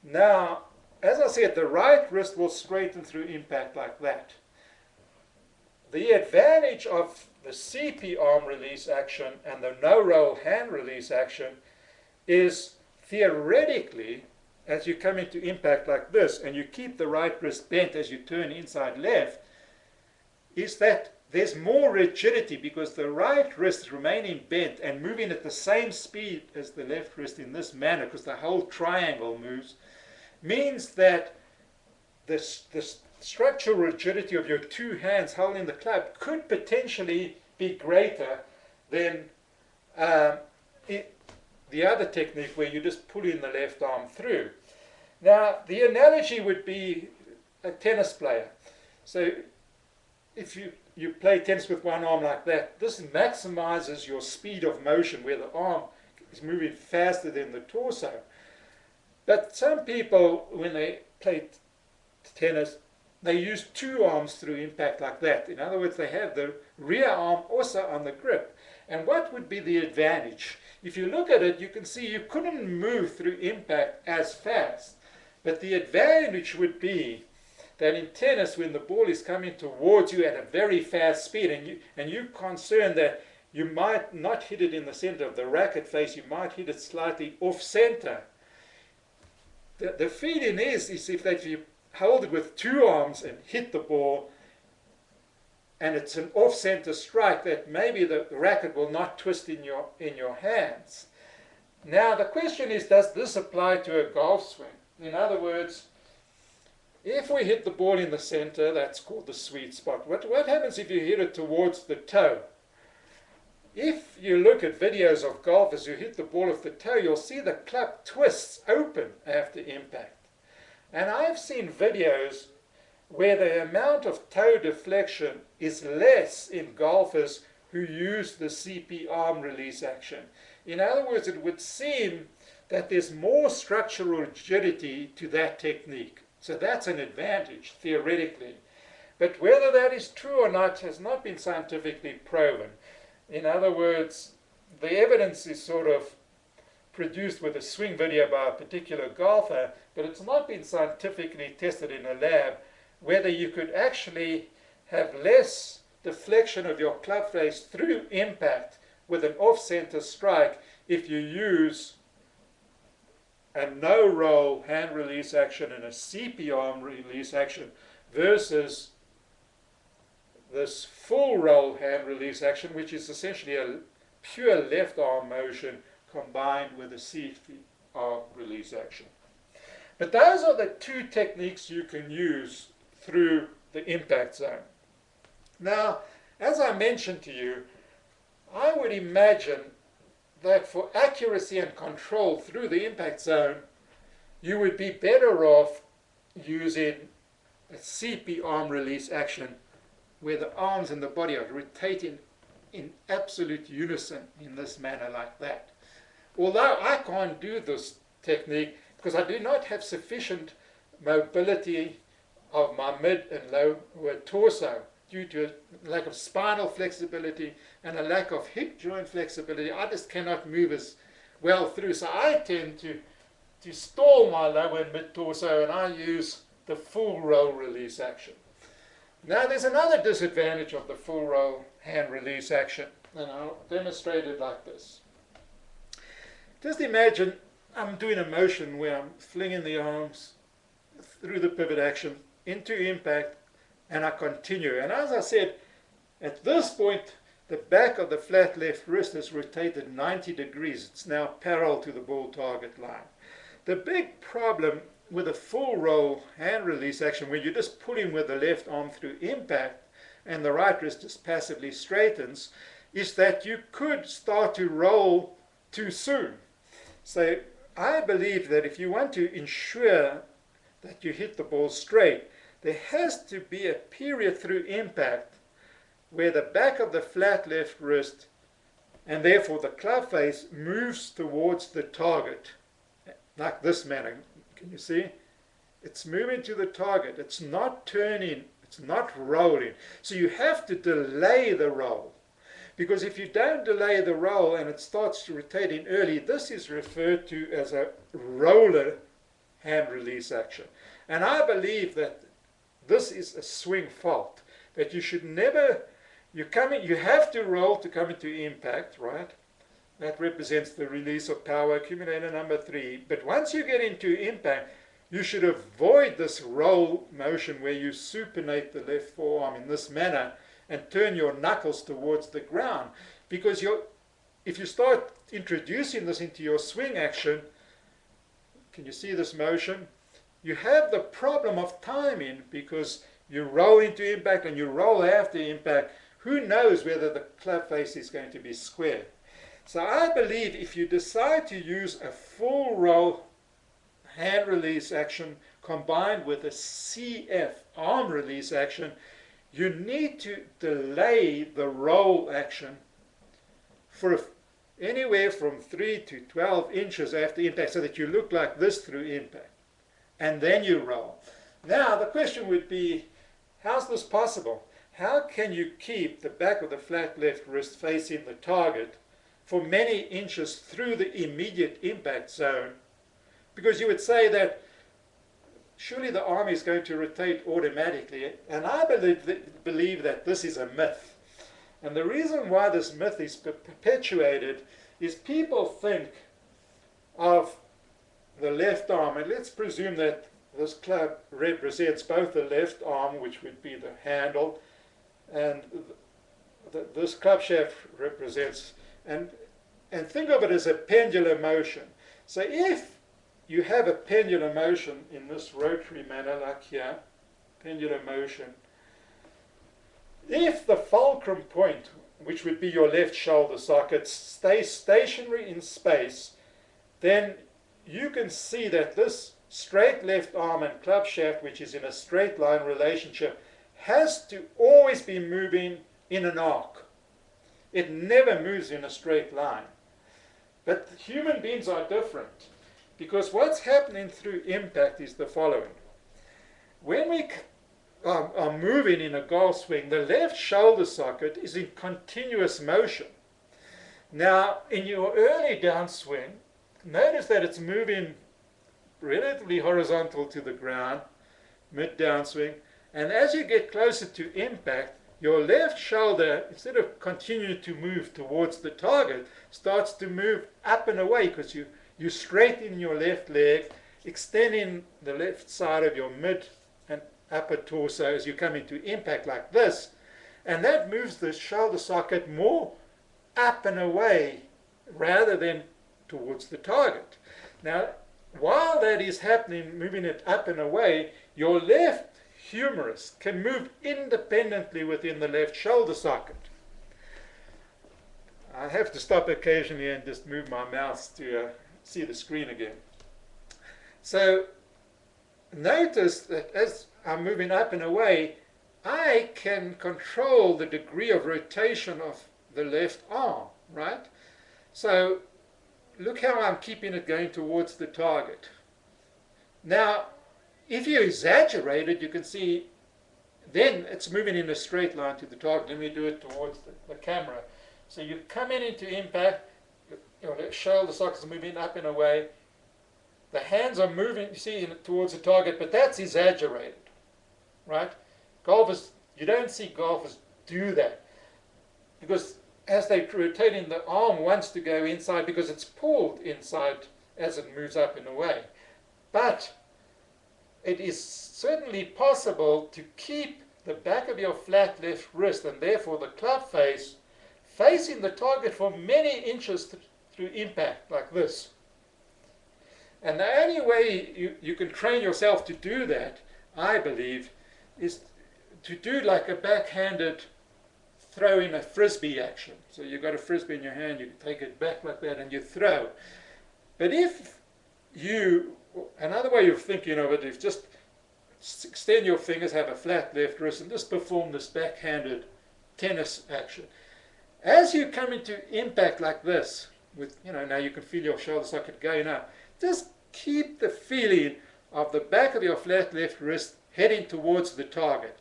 Now, as I said, the right wrist will straighten through impact like that. The advantage of the CP arm release action and the no-roll hand release action is theoretically, as you come into impact like this and you keep the right wrist bent as you turn inside left, is that there's more rigidity because the right wrist is remaining bent and moving at the same speed as the left wrist in this manner, because the whole triangle moves, means that the structural rigidity of your two hands holding the club could potentially be greater than the other technique where you just pull in the left arm through. Now, the analogy would be a tennis player. So if you play tennis with one arm like that, this maximizes your speed of motion where the arm is moving faster than the torso. But some people, when they play tennis, they use two arms through impact like that. In other words, they have the rear arm also on the grip. And what would be the advantage? If you look at it, you can see you couldn't move through impact as fast. But the advantage would be that in tennis, when the ball is coming towards you at a very fast speed, and you're concerned that you might not hit it in the center of the racket face, you might hit it slightly off center. The feeling is if you hold it with two arms and hit the ball, and it's an off-center strike, that maybe the racket will not twist in your hands. Now the question is, does this apply to a golf swing? In other words, if we hit the ball in the center, that's called the sweet spot. What happens if you hit it towards the toe? If you look at videos of golfers who hit the ball with the toe, you'll see the club twists open after impact. And I've seen videos where the amount of toe deflection is less in golfers who use the CP arm release action. In other words, it would seem that there's more structural rigidity to that technique. So that's an advantage, theoretically. But whether that is true or not has not been scientifically proven. In other words, the evidence is sort of produced with a swing video by a particular golfer, but it's not been scientifically tested in a lab whether you could actually have less deflection of your club face through impact with an off-center strike if you use a no-roll hand release action and a CP arm release action versus this full roll hand release action, which is essentially a pure left arm motion combined with a CP arm release action. But those are the two techniques you can use through the impact zone. Now, as I mentioned to you, I would imagine that for accuracy and control through the impact zone, you would be better off using a CP arm release action where the arms and the body are rotating in absolute unison in this manner like that. Although I can't do this technique because I do not have sufficient mobility of my mid and lower torso due to a lack of spinal flexibility and a lack of hip joint flexibility. I just cannot move as well through. So I tend to stall my lower and mid torso, and I use the full roll release action. Now there's another disadvantage of the full roll hand release action, and I'll demonstrate it like this. Just imagine I'm doing a motion where I'm flinging the arms through the pivot action into impact, and I continue. And as I said, at this point, the back of the flat left wrist is rotated 90 degrees. It's now parallel to the ball target line. The big problem with a full roll hand release action, where you're just pulling with the left arm through impact and the right wrist just passively straightens, is that you could start to roll too soon. So I believe that if you want to ensure that you hit the ball straight, there has to be a period through impact where the back of the flat left wrist and therefore the club face moves towards the target, like this manner. Can you see? It's moving to the target. It's not turning. It's not rolling. So you have to delay the roll. Because if you don't delay the roll and it starts rotating early, this is referred to as a roller hand release action. And I believe that this is a swing fault. That you should never, you have to roll to come into impact, right? That represents the release of power, accumulator number 3. But once you get into impact, you should avoid this roll motion where you supinate the left forearm in this manner and turn your knuckles towards the ground. Because if you start introducing this into your swing action, can you see this motion? You have the problem of timing because you roll into impact and you roll after impact. Who knows whether the club face is going to be square? So I believe if you decide to use a full roll hand release action combined with a CF arm release action, you need to delay the roll action for anywhere from 3 to 12 inches after impact so that you look like this through impact. And then you roll. Now the question would be, how's this possible? How can you keep the back of the flat left wrist facing the target for many inches through the immediate impact zone? Because you would say that surely the arm is going to rotate automatically, and I believe that this is a myth. And the reason why this myth is perpetuated is people think of the left arm, and let's presume that this club represents both the left arm, which would be the handle, and this club shaft represents, and think of it as a pendular motion. So if you have a pendular motion in this rotary manner, like here, pendular motion, if the fulcrum point, which would be your left shoulder socket, stays stationary in space, then you can see that this straight left arm and club shaft, which is in a straight line relationship, has to always be moving in an arc. It never moves in a straight line. But human beings are different, because what's happening through impact is the following. When we are moving in a golf swing, the left shoulder socket is in continuous motion. Now, in your early downswing, notice that it's moving relatively horizontal to the ground, mid-downswing, and as you get closer to impact, your left shoulder, instead of continuing to move towards the target, starts to move up and away, because you straighten your left leg, extending the left side of your mid and upper torso as you come into impact like this, and that moves the shoulder socket more up and away rather than towards the target. Now, while that is happening, moving it up and away, your left humerus can move independently within the left shoulder socket. I have to stop occasionally and just move my mouse to see the screen again. So notice that as I'm moving up and away, I can control the degree of rotation of the left arm, right? So look how I'm keeping it going towards the target. Now, if you exaggerate it, you can see then it's moving in a straight line to the target. Let me do it towards the camera. So you come into impact, your shoulder sockets are moving up and away. The hands are moving, you see, towards the target, but that's exaggerated, right? Golfers, you don't see golfers do that, because as they're rotating, the arm wants to go inside because it's pulled inside as it moves up and away. But it is certainly possible to keep the back of your flat left wrist, and therefore the club face, facing the target for many inches through impact, like this. And the only way you can train yourself to do that, I believe, is to do like a backhanded throw in a frisbee action. So you've got a frisbee in your hand, you take it back like that and you throw. But if you, another way of thinking of it is just extend your fingers, have a flat left wrist, and just perform this backhanded tennis action. As you come into impact like this, with, now you can feel your shoulder socket going up, just keep the feeling of the back of your flat left wrist heading towards the target.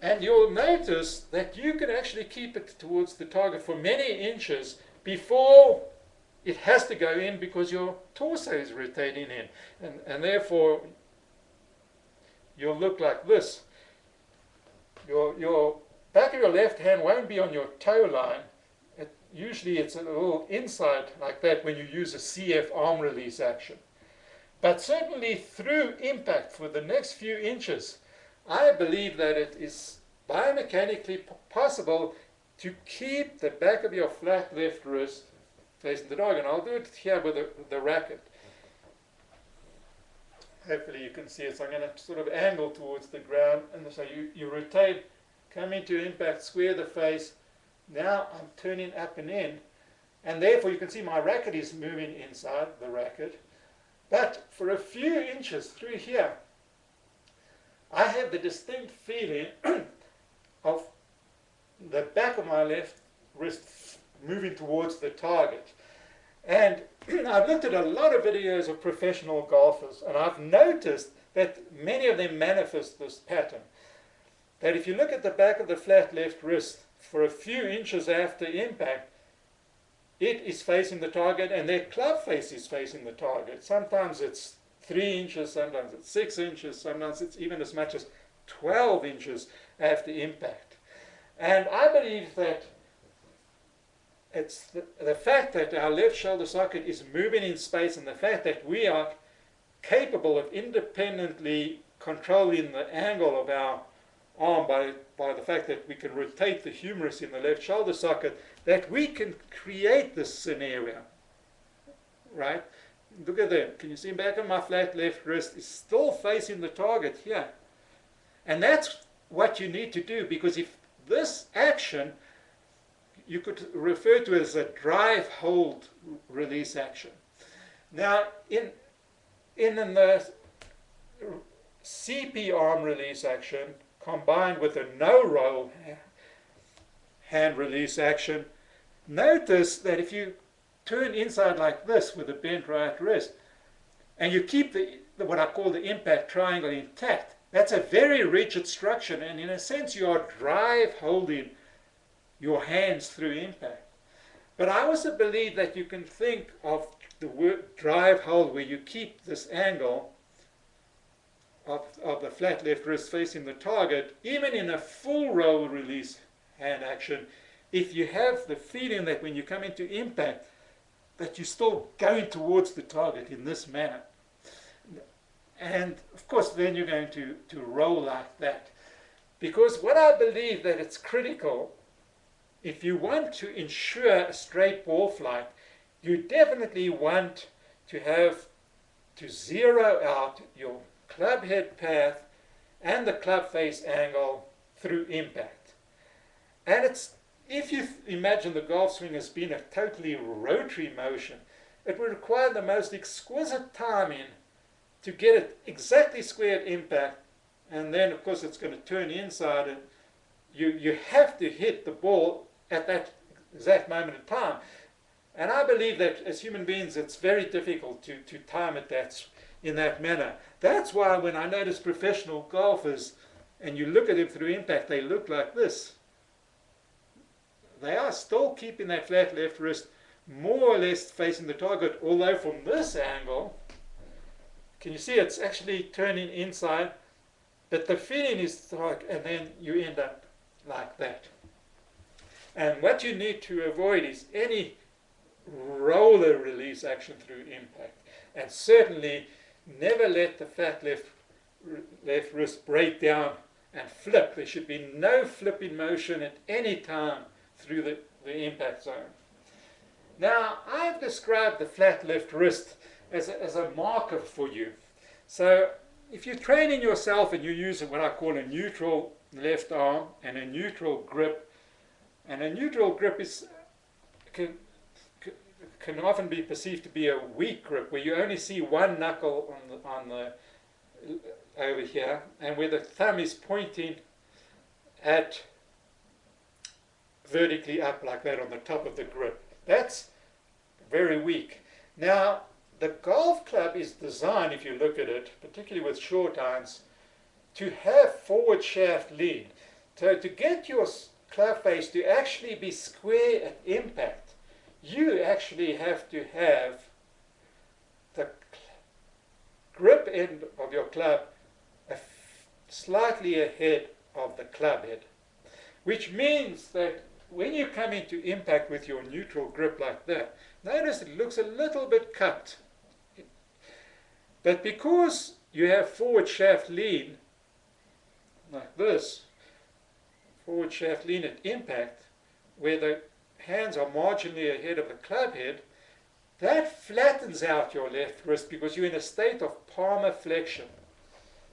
And you'll notice that you can actually keep it towards the target for many inches before it has to go in, because your torso is rotating in. And therefore, you'll look like this. Your back of your left hand won't be on your toe line. Usually it's a little inside like that when you use a CF arm release action. But certainly through impact for the next few inches, I believe that it is biomechanically possible to keep the back of your flat left wrist facing the target. And I'll do it here with the racket. Hopefully you can see it. So I'm going to sort of angle towards the ground. And so you rotate, come into impact, square the face. Now I'm turning up and in. And therefore you can see my racket is moving inside the racket. But for a few inches through here, I have the distinct feeling of the back of my left wrist moving towards the target. And I've looked at a lot of videos of professional golfers, and I've noticed that many of them manifest this pattern. That if you look at the back of the flat left wrist for a few inches after impact, it is facing the target, and their club face is facing the target. Sometimes it's 3 inches, sometimes it's 6 inches, sometimes it's even as much as 12 inches after impact. And I believe that it's the fact that our left shoulder socket is moving in space, and the fact that we are capable of independently controlling the angle of our arm by the fact that we can rotate the humerus in the left shoulder socket, that we can create this scenario, right? Look at that. Can you see back of my flat left wrist is still facing the target here? And that's what you need to do, because if this action, you could refer to as a drive hold release action. Now, in the CP arm release action, combined with a no roll hand release action. Notice that if you turn inside like this with a bent right wrist, and you keep what I call the impact triangle intact, that's a very rigid structure, and in a sense you are drive holding your hands through impact. But I also believe that you can think of the word drive hold, where you keep this angle of the flat left wrist facing the target, even in a full roll release hand action, if you have the feeling that when you come into impact, that you're still going towards the target in this manner. And of course then you're going to roll like that. Because what I believe that it's critical, if you want to ensure a straight ball flight, you definitely want to zero out your club head path and the club face angle through impact. And if you imagine the golf swing as being a totally rotary motion, it would require the most exquisite timing to get it exactly square at impact, and then of course it's going to turn inside, and you have to hit the ball at that exact moment in time. And I believe that as human beings it's very difficult to time it in that manner. That's why when I notice professional golfers and you look at them through impact, they look like this. They are still keeping that flat left wrist more or less facing the target, although from this angle, can you see it's actually turning inside, but the feeling is like, and then you end up like that. And what you need to avoid is any roller release action through impact. And certainly never let the flat left wrist break down and flip. There should be no flipping motion at any time through the impact zone. Now, I've described the flat left wrist as a marker for you. So if you're training yourself and you use what I call a neutral left arm and a neutral grip, and a neutral grip can often be perceived to be a weak grip, where you only see one knuckle over here, and where the thumb is pointing at vertically up like that on the top of the grip. That's very weak. Now, the golf club is designed, if you look at it, particularly with short irons, to have forward shaft lean. So to get your club face to actually be square at impact, you actually have to have the grip end of your club slightly ahead of the club head, which means that when you come into impact with your neutral grip like that, notice it looks a little bit cupped. But because you have forward shaft lean, like this, forward shaft lean at impact, where the hands are marginally ahead of the club head, that flattens out your left wrist because you're in a state of palmar flexion.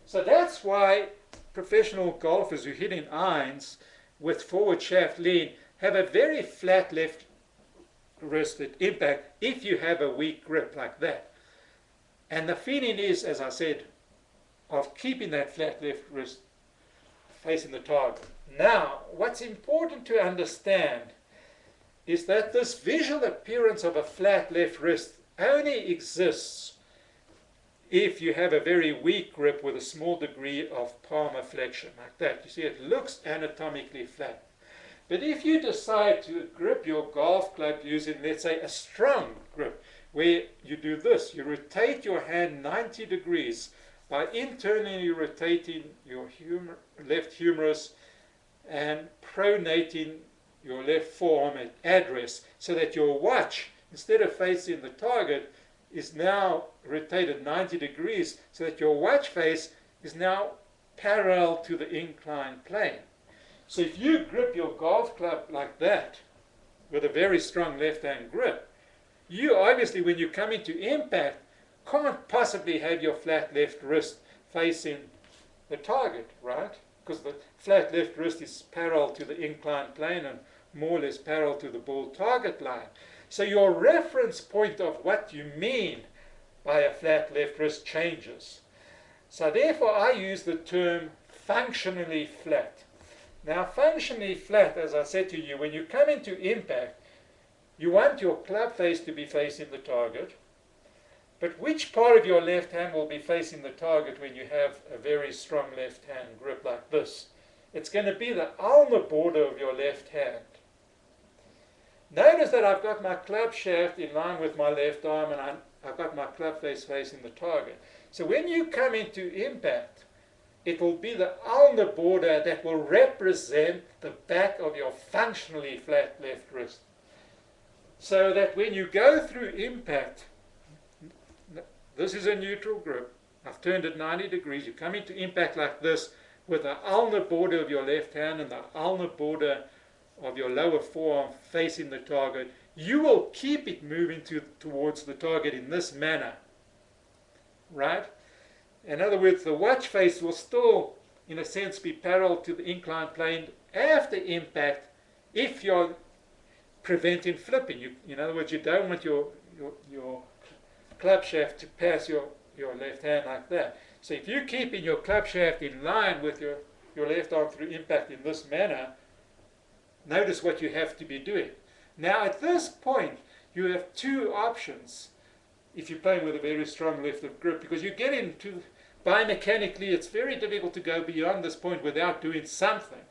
So that's why professional golfers who hit in irons with forward shaft lean have a very flat left wrist at impact if you have a weak grip like that. And the feeling is, as I said, of keeping that flat left wrist facing the target. Now, what's important to understand is that this visual appearance of a flat left wrist only exists if you have a very weak grip with a small degree of palmar flexion, like that. You see, it looks anatomically flat. But if you decide to grip your golf club using, let's say, a strong grip, where you do this, you rotate your hand 90 degrees by internally rotating your left humerus and pronating your left forearm at address, so that your watch, instead of facing the target, is now rotated 90 degrees, so that your watch face is now parallel to the inclined plane. So if you grip your golf club like that, with a very strong left-hand grip, you obviously, when you come into impact, can't possibly have your flat left wrist facing the target, right? Because the flat left wrist is parallel to the inclined plane and more or less parallel to the ball target line. So your reference point of what you mean by a flat left wrist changes. So therefore I use the term functionally flat. Now, functionally flat, as I said to you, when you come into impact, you want your club face to be facing the target. But which part of your left hand will be facing the target when you have a very strong left hand grip like this? It's going to be the ulnar border of your left hand. Notice that I've got my club shaft in line with my left arm, and I've got my club face facing the target. So when you come into impact, it will be the ulnar border that will represent the back of your functionally flat left wrist. So that when you go through impact, this is a neutral grip. I've turned it 90 degrees. You come into impact like this with the ulnar border of your left hand and the ulnar border of your lower forearm facing the target. You will keep it moving towards the target in this manner. Right? In other words, the watch face will still, in a sense, be parallel to the inclined plane after impact if you're preventing flipping. In other words, you don't want your club shaft to pass your left hand like that. So if you're keeping your club shaft in line with your left arm through impact in this manner, notice what you have to be doing. Now at this point, you have two options if you're playing with a very strong left grip, because you get into, biomechanically, it's very difficult to go beyond this point without doing something.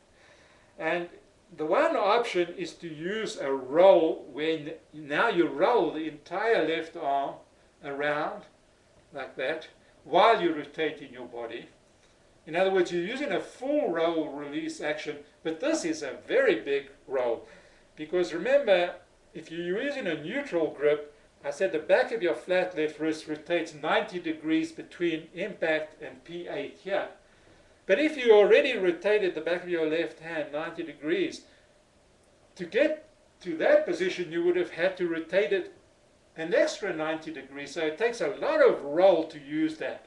And the one option is to use a roll, when now you roll the entire left arm around like that while you're rotating your body. In other words, you're using a full roll release action, but this is a very big roll, because remember, if you're using a neutral grip, I said the back of your flat left wrist rotates 90 degrees between impact and P8 here. But if you already rotated the back of your left hand 90 degrees, to get to that position you would have had to rotate it an extra 90 degrees. So it takes a lot of roll to use that.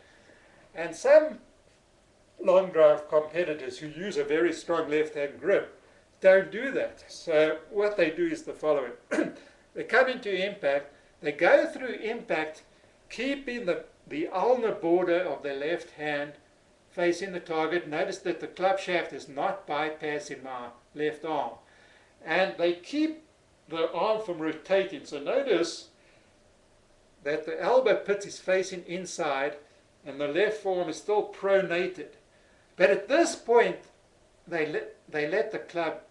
And some long drive competitors who use a very strong left hand grip don't do that. So what they do is the following. They come into impact, they go through impact, keeping the ulnar border of the left hand facing the target. Notice that the club shaft is not bypassing my left arm. And they keep the arm from rotating. So notice that the elbow pit is facing inside and the left forearm is still pronated. But at this point, they let the club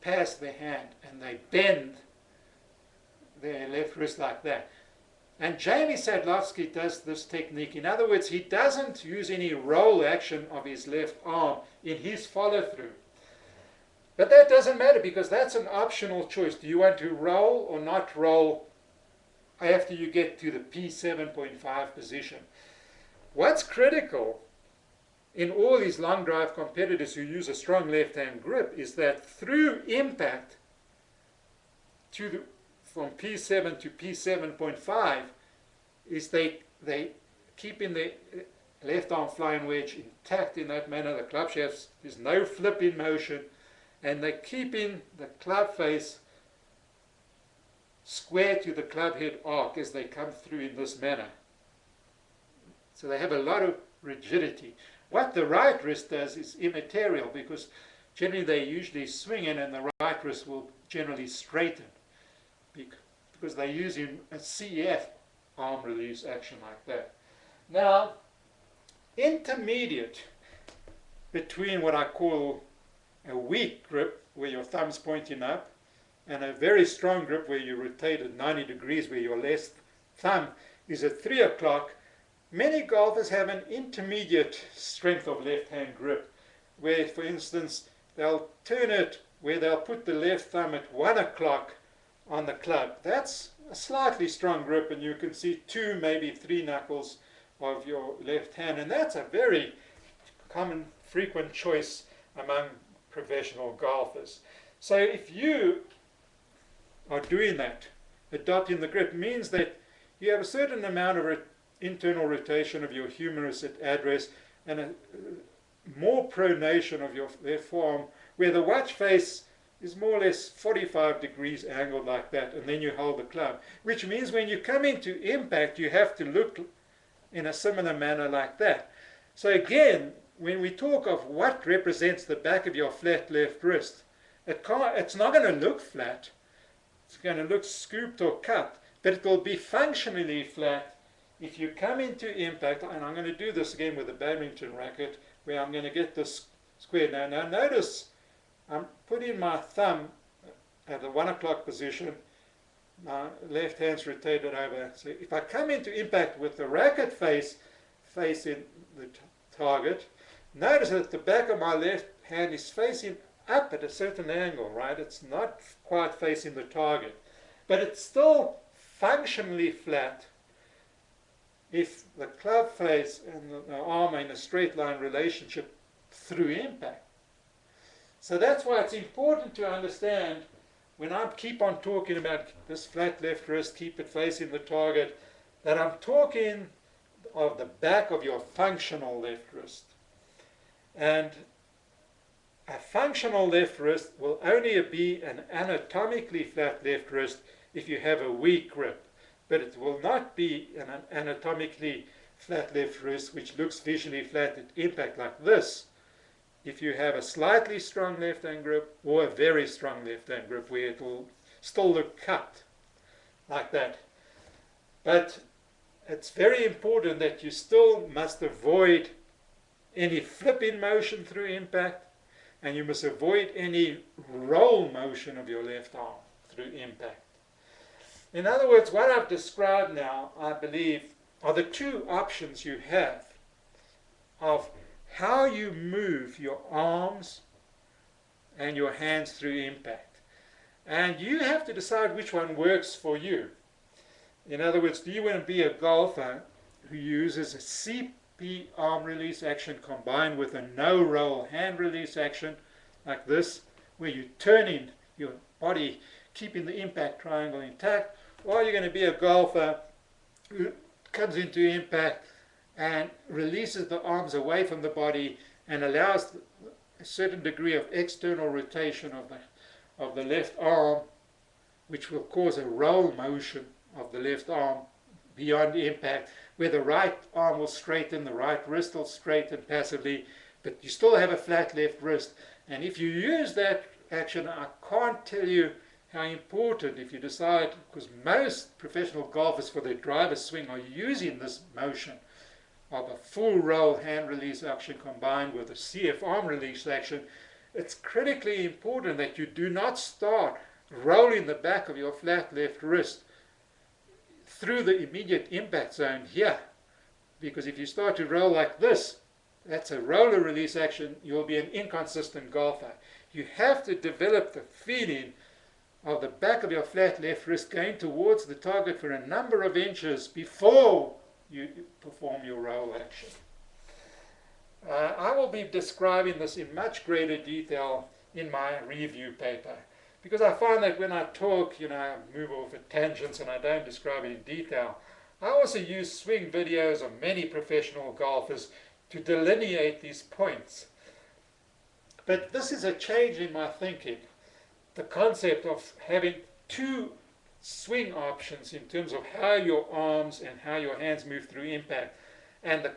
pass their hand and they bend their left wrist like that. And Jamie Sadlowski does this technique. In other words, he doesn't use any roll action of his left arm in his follow-through. But that doesn't matter, because that's an optional choice. Do you want to roll or not roll after you get to the P7.5 position? What's critical in all these long drive competitors who use a strong left-hand grip is that through impact from P7 to P7.5 is they keeping the left arm flying wedge intact in that manner. The club shafts, there's no flip in motion, and they're keeping the club face square to the club head arc as they come through in this manner. So they have a lot of rigidity. What the right wrist does is immaterial, because generally they usually swing in and the right wrist will generally straighten, because they're using a CF arm release action like that. Now, intermediate between what I call a weak grip, where your thumb's pointing up, and a very strong grip where you rotate at 90 degrees, where your left thumb is at 3 o'clock, many golfers have an intermediate strength of left-hand grip, where, for instance, they'll turn it where they'll put the left thumb at 1 o'clock on the club. That's a slightly strong grip, and you can see 2, maybe 3 knuckles of your left hand, and that's a very common, frequent choice among professional golfers. So if you are doing that, adopting the grip means that you have a certain amount of internal rotation of your humerus at address and a more pronation of your left forearm, where the watch face is more or less 45 degrees angled like that, and then you hold the club, which means when you come into impact you have to look in a similar manner like that. So again, when we talk of what represents the back of your flat left wrist, it's not going to look flat. It's going to look scooped or cut, but it will be functionally flat if you come into impact. And I'm going to do this again with a badminton racket, where I'm going to get this square. Now notice I'm putting my thumb at the 1 o'clock position. My left hand's rotated over. So if I come into impact with the racket facing the target, notice that the back of my left hand is facing up at a certain angle, right? It's not quite facing the target, but it's still functionally flat if the club face and the arm are in a straight line relationship through impact. So that's why it's important to understand, when I keep on talking about this flat left wrist, keep it facing the target, that I'm talking of the back of your functional left wrist. And a functional left wrist will only be an anatomically flat left wrist if you have a weak grip, but it will not be an anatomically flat left wrist which looks visually flat at impact like this if you have a slightly strong left hand grip or a very strong left hand grip, where it will still look cut like that. But it's very important that you still must avoid any flip-in motion through impact, and you must avoid any roll motion of your left arm through impact. In other words, what I've described now, I believe, are the two options you have of how you move your arms and your hands through impact. And you have to decide which one works for you. In other words, do you want to be a golfer who uses a CP arm release action combined with a no-roll hand release action like this, where you're turning your body, keeping the impact triangle intact, or you're going to be a golfer who comes into impact and releases the arms away from the body and allows a certain degree of external rotation of the left arm, which will cause a roll motion of the left arm beyond impact, where the right arm will straighten, the right wrist will straighten passively, but you still have a flat left wrist. And if you use that action, I can't tell you how important, if you decide, because most professional golfers for their driver's swing are using this motion of a full roll hand release action combined with a CF arm release action, it's critically important that you do not start rolling the back of your flat left wrist through the immediate impact zone here. Because if you start to roll like this, that's a roller release action, you'll be an inconsistent golfer. You have to develop the feeling of the back of your flat left wrist going towards the target for a number of inches before you perform your roll action. I will be describing this in much greater detail in my review paper, because I find that when I talk, I move off at tangents and I don't describe it in detail. I also use swing videos of many professional golfers to delineate these points. But this is a change in my thinking. The concept of having two swing options in terms of how your arms and how your hands move through impact. And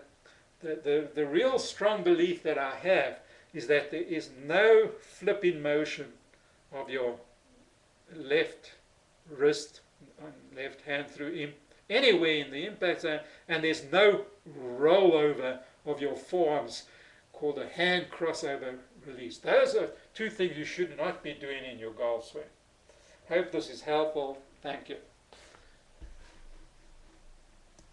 the real strong belief that I have is that there is no flip-in motion of your left wrist and left hand through anywhere in the impact zone, and there's no rollover of your forearms called a hand crossover release. Those are two things you should not be doing in your golf swing. Hope this is helpful. Thank you.